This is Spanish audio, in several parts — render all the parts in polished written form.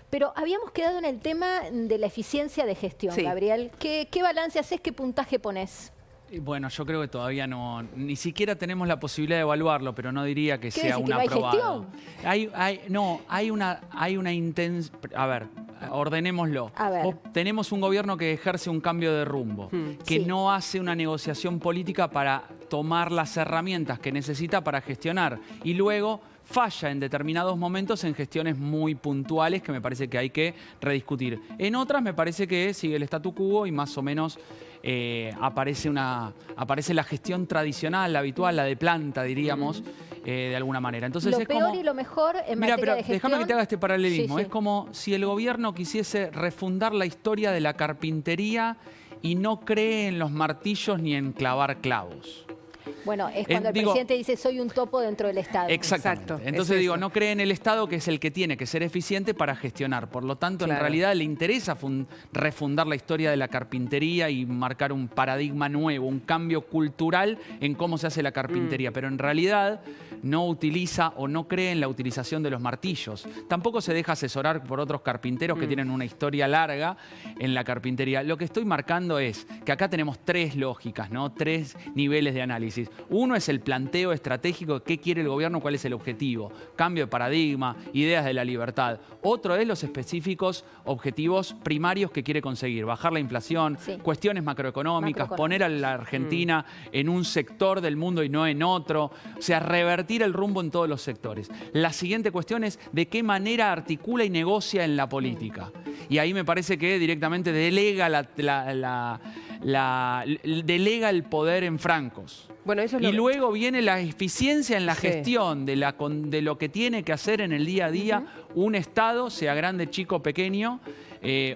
Pero habíamos quedado en el tema de la eficiencia de gestión, Sí. Gabriel. ¿Qué balance haces? ¿Qué puntaje pones? Y bueno, yo creo que todavía ni siquiera tenemos la posibilidad de evaluarlo, pero no diría que sea decir, que un no hay aprobado. gestión? Hay una intensa... A ver, ordenémoslo. A ver. Tenemos un gobierno que ejerce un cambio de rumbo, que Sí. no hace una negociación política para tomar las herramientas que necesita para gestionar. Y luego falla en determinados momentos en gestiones muy puntuales que me parece que hay que rediscutir. En otras me parece que sigue el statu quo y más o menos aparece la gestión tradicional, la habitual, la de planta, diríamos, de alguna manera. Entonces Lo es peor como... y lo mejor en Mira, materia pero de gestión. déjame que te haga este paralelismo. Sí, sí. Es como si el gobierno quisiese refundar la historia de la carpintería y no cree en los martillos ni en clavar clavos. Bueno, es cuando el presidente dice soy un topo dentro del Estado. Exactamente. Exacto, Entonces es digo, eso. no cree en el Estado, que es el que tiene que ser eficiente para gestionar. Por lo tanto, en Claro. realidad le interesa refundar la historia de la carpintería y marcar un paradigma nuevo, un cambio cultural en cómo se hace la carpintería. Pero en realidad no utiliza o no cree en la utilización de los martillos. Tampoco se deja asesorar por otros carpinteros que tienen una historia larga en la carpintería. Lo que estoy marcando es que acá tenemos tres lógicas, ¿no? Tres niveles de análisis. Uno es el planteo estratégico, qué quiere el gobierno, cuál es el objetivo, cambio de paradigma, ideas de la libertad. Otro es los específicos objetivos primarios que quiere conseguir, bajar la inflación, Sí. cuestiones macroeconómicas, poner a la Argentina en un sector del mundo y no en otro, o sea, revertir el rumbo en todos los sectores. La siguiente cuestión es de qué manera articula y negocia en la política. Y ahí me parece que directamente delega delega el poder en francos. Bueno, eso es Y luego viene la eficiencia en la gestión de lo que tiene que hacer en el día a día un Estado, sea grande, chico, pequeño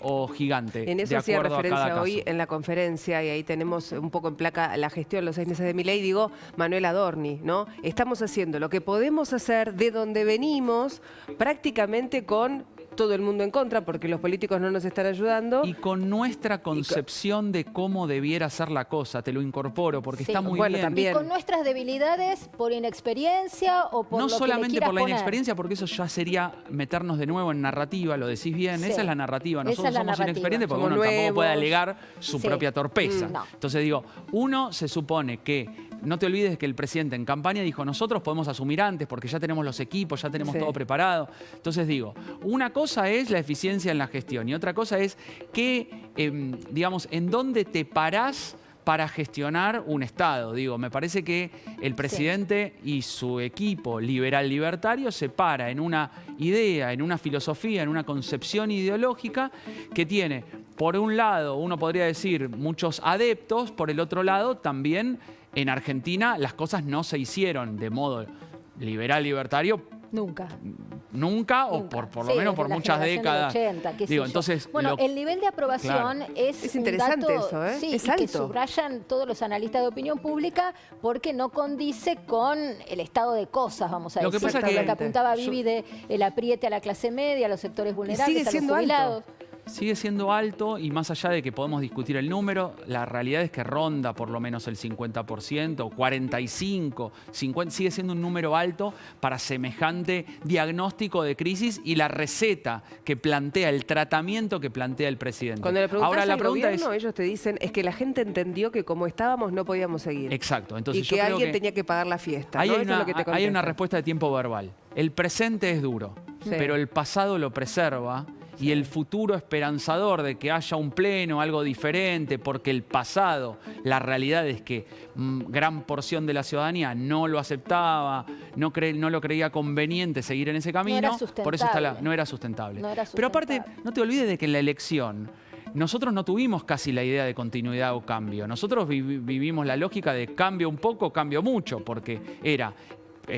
o gigante. En eso de hacía acuerdo a cada referencia hoy caso. en la conferencia, y ahí tenemos un poco en placa la gestión, los 6 meses de Milei, digo, Manuel Adorni, ¿no? Estamos haciendo lo que podemos hacer de donde venimos, prácticamente con todo el mundo en contra, porque los políticos no nos están ayudando. Y con nuestra concepción de cómo debiera ser la cosa, te lo incorporo, porque Sí. está muy Bueno, bien. también. Y con nuestras debilidades por inexperiencia o por No lo que le solamente quieras por la poner. inexperiencia, porque eso ya sería meternos de nuevo en narrativa, lo decís bien, Sí. esa es la narrativa. Esa Nosotros es la somos narrativa. inexperientes porque Somos uno tampoco puede nuevos. alegar su Sí. propia torpeza. No. Entonces digo, uno se supone que, no te olvides que el presidente en campaña dijo, nosotros podemos asumir antes porque ya tenemos los equipos, ya tenemos Sí. todo preparado. Entonces digo, una cosa es la eficiencia en la gestión y otra cosa es que, digamos, en dónde te parás para gestionar un Estado. Digo, me parece que el presidente y su equipo liberal-libertario se para en una idea, en una filosofía, en una concepción ideológica que tiene, por un lado, uno podría decir, muchos adeptos, por el otro lado, también en Argentina las cosas no se hicieron de modo liberal-libertario Nunca. nunca, o Nunca. por lo Sí, menos desde por la muchas generación del décadas. 80, qué sé Digo, yo. entonces, Bueno, el nivel de aprobación Claro. Es un interesante dato, eso, ¿eh? sí, Es y que alto. subrayan todos los analistas de opinión pública porque no condice con el estado de cosas, vamos a Lo que decir. pasa que- Lo que apuntaba yo- Vivi de el apriete a la clase media, a los sectores vulnerables, sigue a los siendo alto. jubilados. Sigue siendo alto y más allá de que podemos discutir el número, la realidad es que ronda por lo menos el 50%, 45%, 50%, sigue siendo un número alto para semejante diagnóstico de crisis y la receta que plantea, el tratamiento que plantea el presidente. Cuando le preguntas Ahora la al pregunta gobierno, ellos te dicen, es que la gente entendió que como estábamos no podíamos seguir. Exacto, entonces Y yo que creo alguien que tenía que pagar la fiesta, ahí ¿no? hay, Eso es lo que te hay una contestan. respuesta de tiempo verbal. El presente es duro, Sí. pero el pasado lo preserva. Y el futuro esperanzador de que haya un pleno, algo diferente, porque el pasado, la realidad es que gran porción de la ciudadanía no lo aceptaba, no lo creía conveniente seguir en ese camino. era Por eso sustentable. no era sustentable. No era Pero aparte, sustentable. no te olvides de que en la elección nosotros no tuvimos casi la idea de continuidad o cambio. Nosotros vivimos la lógica de cambio un poco, cambio mucho, porque era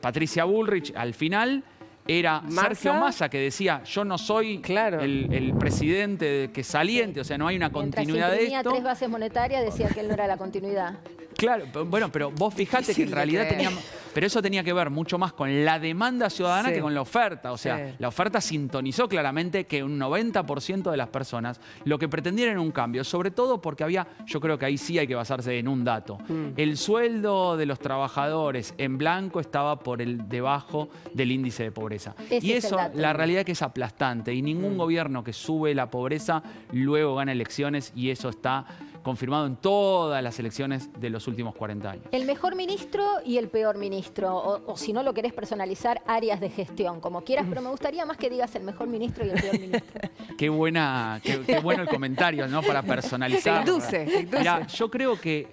Patricia Bullrich al final. Era Massa. Sergio Massa que decía, yo no soy Claro. el presidente que saliente, o sea, no hay una Mientras continuidad de imprimía esto. 3 bases monetarias, decía que él no era la continuidad. Claro, bueno, pero vos fijate que Difícil en de realidad creer. teníamos... Pero eso tenía que ver mucho más con la demanda ciudadana Sí. que con la oferta. O sea, Sí. la oferta sintonizó claramente que un 90% de las personas lo que pretendían era un cambio, sobre todo porque había, yo creo que ahí sí hay que basarse en un dato. El sueldo de los trabajadores en blanco estaba por debajo del índice de pobreza. Ese Y es el eso, dato. la realidad es que es aplastante y ningún gobierno que sube la pobreza luego gana elecciones, y eso está confirmado en todas las elecciones de los últimos 40 años. El mejor ministro y el peor ministro, o si no lo querés personalizar, áreas de gestión, como quieras, pero me gustaría más que digas el mejor ministro y el peor ministro. Qué bueno el comentario, ¿no? Para personalizar. Te induce. Mirá, yo creo que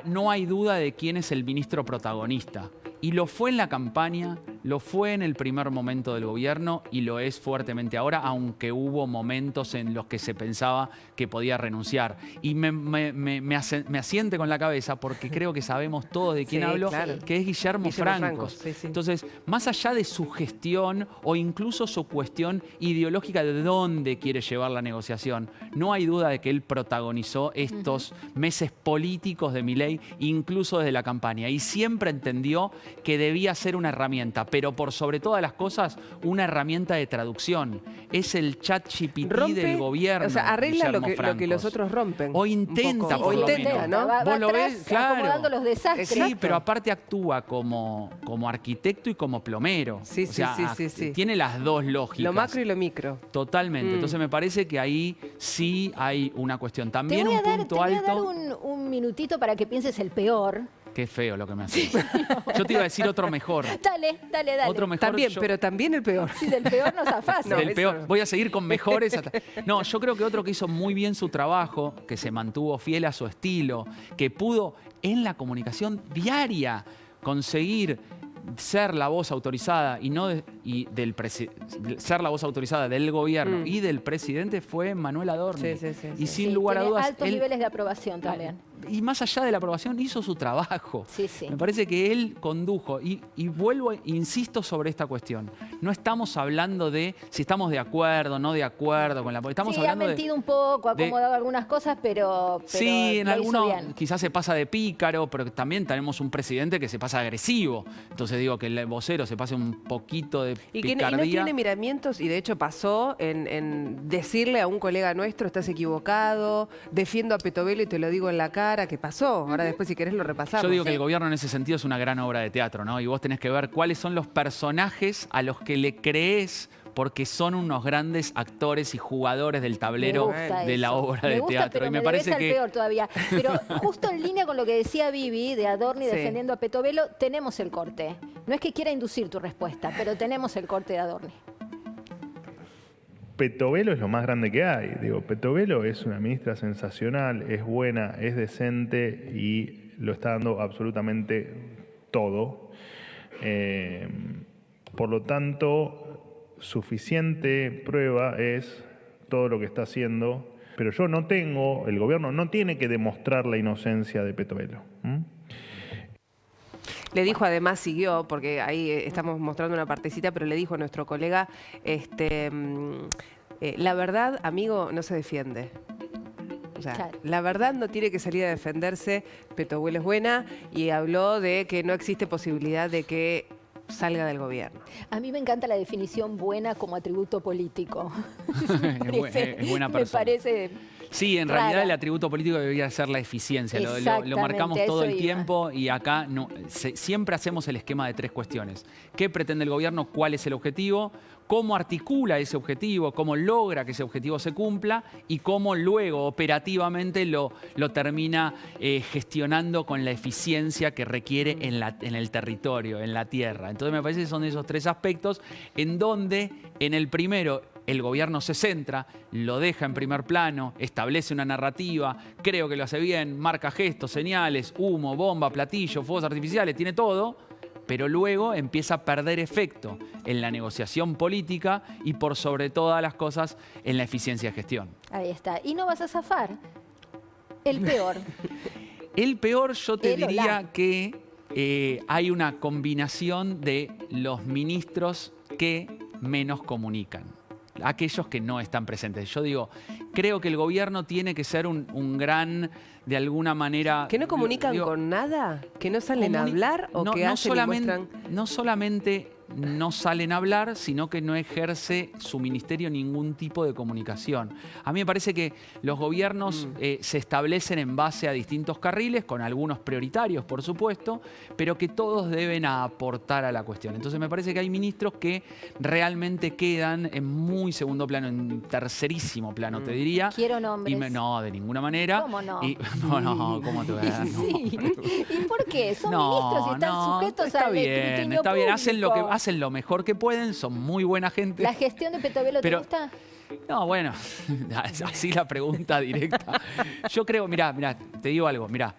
no hay duda de quién es el ministro protagonista. Y lo fue en la campaña, lo fue en el primer momento del gobierno y lo es fuertemente ahora, aunque hubo momentos en los que se pensaba que podía renunciar. Y me asiente con la cabeza porque creo que sabemos todos de quién Sí, hablo, claro. que es Guillermo Francos. Sí, sí. Entonces, más allá de su gestión o incluso su cuestión ideológica de dónde quiere llevar la negociación, no hay duda de que él protagonizó estos meses políticos de Milei, incluso desde la campaña, y siempre entendió que debía ser una herramienta, pero por sobre todas las cosas, una herramienta de traducción. Es el ChatGPT del gobierno. O sea, arregla lo Guillermo que los Francos. otros rompen. O un intenta, poco. por O lo intenta, menos. ¿no? Va Vos lo atrás, ves, claro. acomodando los desastres. Sí, pero aparte actúa como arquitecto y como plomero. Sí, O sea, sí. tiene las dos lógicas. Lo macro y lo micro. Totalmente. Entonces me parece que ahí sí hay una cuestión. Te También voy un a dar, punto te voy a alto. dar un minutito para que pienses el peor. Qué feo lo que me hace. Yo te iba a decir otro mejor. Dale. Otro mejor. También, yo- pero también el peor. Sí, del peor no zafás. No, del eso peor. no. Voy a seguir con mejores. No, yo creo que otro que hizo muy bien su trabajo, que se mantuvo fiel a su estilo, que pudo en la comunicación diaria conseguir ser la voz autorizada y no ser la voz autorizada del gobierno y del presidente, fue Manuel Adorni. Sí. Y sin Sí, lugar a tiene dudas, altos él- niveles de aprobación también. y más allá de la aprobación, hizo su trabajo. Sí, sí. Me parece que él condujo. Y vuelvo, insisto sobre esta cuestión. No estamos hablando de si estamos de acuerdo, no de acuerdo con la... Estamos Sí, ha hablando mentido un poco, ha de- acomodado algunas cosas, pero Sí, en lo hizo algunos bien. quizás se pasa de pícaro, pero también tenemos un presidente que se pasa agresivo. Entonces digo que el vocero se pase un poquito de Y que picardía. no tiene miramientos, y de hecho pasó en decirle a un colega nuestro, estás equivocado, defiendo a Petovelo y te lo digo en la cara, que pasó. Ahora después, si querés, lo repasamos. Yo digo que el gobierno en ese sentido es una gran obra de teatro, ¿no? Y vos tenés que ver cuáles son los personajes a los que le crees porque son unos grandes actores y jugadores del tablero Me gusta de la eso. obra Me de gusta, teatro. pero Y me debes parece al que peor todavía. Pero justo en línea con lo que decía Vivi de Adorni Sí. defendiendo a Petovelo, tenemos el corte. No es que quiera inducir tu respuesta, pero tenemos el corte de Adorni. Petovelo es lo más grande que hay. Digo, Petovelo es una ministra sensacional, es buena, es decente y lo está dando absolutamente todo. Por lo tanto, suficiente prueba es todo lo que está haciendo. Pero yo no tengo, el gobierno no tiene que demostrar la inocencia de Petovelo. Le dijo, además, siguió, porque ahí estamos mostrando una partecita, pero le dijo a nuestro colega, la verdad, amigo, no se defiende. O sea, Claro. la verdad no tiene que salir a defenderse, Petovelo es buena, y habló de que no existe posibilidad de que salga del gobierno. A mí me encanta la definición buena como atributo político. es buena Me persona. parece... Sí, en rara. realidad el atributo político debería ser la eficiencia. Lo Exactamente, marcamos a todo eso el iba. tiempo y acá siempre hacemos el esquema de tres cuestiones. ¿Qué pretende el gobierno? ¿Cuál es el objetivo? ¿Cómo articula ese objetivo? ¿Cómo logra que ese objetivo se cumpla? Y cómo luego operativamente lo termina gestionando con la eficiencia que requiere en el territorio, en la tierra. Entonces me parece que son esos tres aspectos en donde en el primero el gobierno se centra, lo deja en primer plano, establece una narrativa, creo que lo hace bien, marca gestos, señales, humo, bomba, platillo, fuegos artificiales, tiene todo, pero luego empieza a perder efecto en la negociación política y por sobre todas las cosas en la eficiencia de gestión. Ahí está. Y no vas a zafar. El peor. El peor, yo te El o diría la. que hay una combinación de los ministros que menos comunican. aquellos que no están presentes. Yo digo, creo que el gobierno tiene que ser un gran, de alguna manera... ¿Que no comunican digo, con nada? ¿Que no salen a hablar o que hacen y muestran? No solamente no salen a hablar, sino que no ejerce su ministerio ningún tipo de comunicación. A mí me parece que los gobiernos se establecen en base a distintos carriles, con algunos prioritarios, por supuesto, pero que todos deben aportar a la cuestión. Entonces me parece que hay ministros que realmente quedan en muy segundo plano, en tercerísimo plano, te diría. Quiero nombres. No, de ninguna manera. ¿Cómo no? No, ¿cómo te voy a dar? Sí. ¿Y por qué? Son ministros y están sujetos está al bien, escrutinio está bien. público. Hacen lo mejor que pueden, son muy buena gente. ¿La gestión de Petovelo te gusta? No, bueno, así la pregunta directa. Yo creo, mirá, te digo algo, mirá.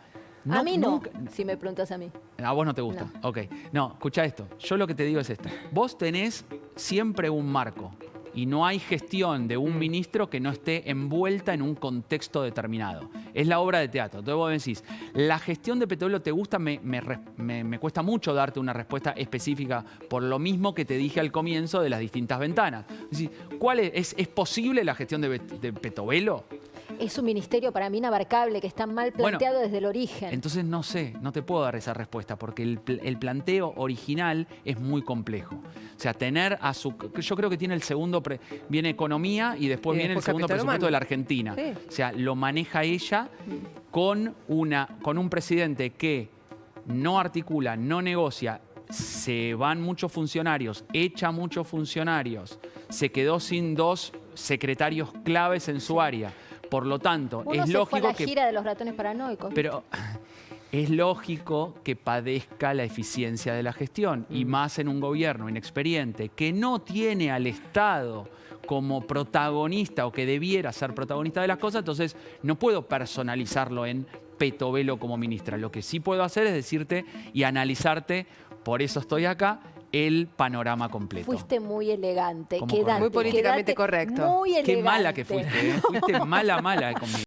A mí no, si me preguntas a mí. A vos no te gusta. No. Ok. No, escuchá esto. Yo lo que te digo es esto. Vos tenés siempre un marco. Y no hay gestión de un ministro que no esté envuelta en un contexto determinado. Es la obra de teatro. Entonces vos decís, ¿la gestión de Petovelo te gusta? Me cuesta mucho darte una respuesta específica por lo mismo que te dije al comienzo de las distintas ventanas. Es decir, ¿es posible la gestión de Petovelo? Es un ministerio para mí inabarcable, que está mal planteado desde el origen. Entonces no sé, no te puedo dar esa respuesta, porque el planteo original es muy complejo. O sea, tener a su... Yo creo que tiene el segundo... viene Economía y después viene el segundo presupuesto de la Argentina. Sí. O sea, lo maneja ella con un presidente que no articula, no negocia, se van muchos funcionarios, echa muchos funcionarios, se quedó sin 2 secretarios claves en su área. Por lo tanto, es lógico fue a la gira de los ratones paranoicos. Pero es lógico que padezca la eficiencia de la gestión, y más en un gobierno inexperiente que no tiene al Estado como protagonista o que debiera ser protagonista de las cosas. Entonces no puedo personalizarlo en Petovelo como ministra. Lo que sí puedo hacer es decirte y analizarte, por eso estoy acá, el panorama completo. Fuiste muy elegante. Muy políticamente correcto. Muy elegante. Qué mala que fuiste, ¿eh? Fuiste mala conmigo.